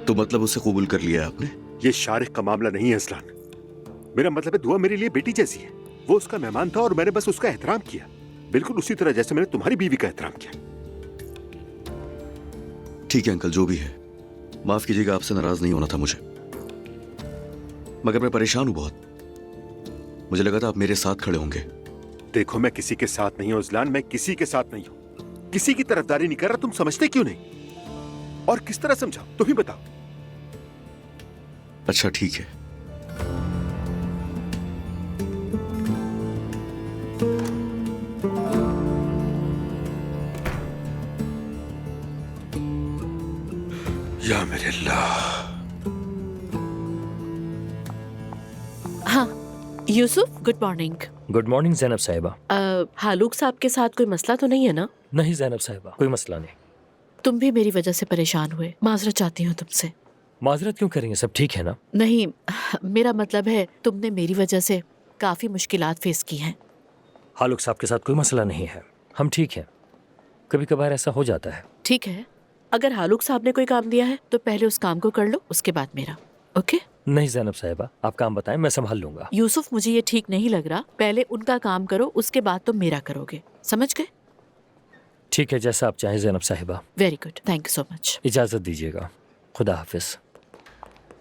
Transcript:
तो मतलब उसे कबूल कर लिया है आपने? ये शारिक का मामला नहीं है असलान। मेरा मतलब है दुआ मेरे लिए बेटी जैसी है। वो उसका मेहमान था और मैंने बस उसका एहतराम किया, बिल्कुल उसी तरह जैसे मैंने तुम्हारी बीवी का एहतराम किया। ठीक है अंकल, जो भी है, माफ कीजिएगा, आपसे नाराज नहीं होना था मुझे, मगर मैं परेशान हूं बहुत। मुझे लगा था आप मेरे साथ खड़े होंगे। देखो मैं किसी के साथ नहीं हूं अजलान, मैं किसी के साथ नहीं हूं, किसी की तरफदारी नहीं कर रहा। तुम समझते क्यों नहीं? और किस तरह समझाओ, तुम ही बताओ। अच्छा ठीक है। या मेरे अल्लाह। हाँ Yusuf, good morning. Good morning Zainab साहिबा। हालूक साहब के साथ कोई मसला तो नहीं है ना? नहीं जैनब साहिबा, कोई मसला नहीं। तुम भी मेरी वजह से परेशान हुए, माजरत चाहती हूँ तुमसे। माजरत क्यों करेंगे, सब ठीक है ना? नहीं, मेरा मतलब है तुमने मेरी वजह से काफी मुश्किलात फेस की हैं। हालुक साहब के साथ कोई मसला नहीं है, हम ठीक हैं। कभी कभार ऐसा हो जाता है। ठीक है, अगर हालूक साहब ने कोई काम दिया है तो पहले उस काम को कर लो, उसके बाद मेरा। ओके? नहीं जैनब साहिबा, आप काम बताएं, मैं संभाल लूंगा। यूसुफ, मुझे ये ठीक नहीं लग रहा। पहले उनका काम करो, उसके बाद तुम मेरा करोगे, समझ गए? ठीक है, जैसा आप चाहें जैनब साहिबा। Very good, thank you so much. इजाजत दीजिएगा, खुदा हाफिज।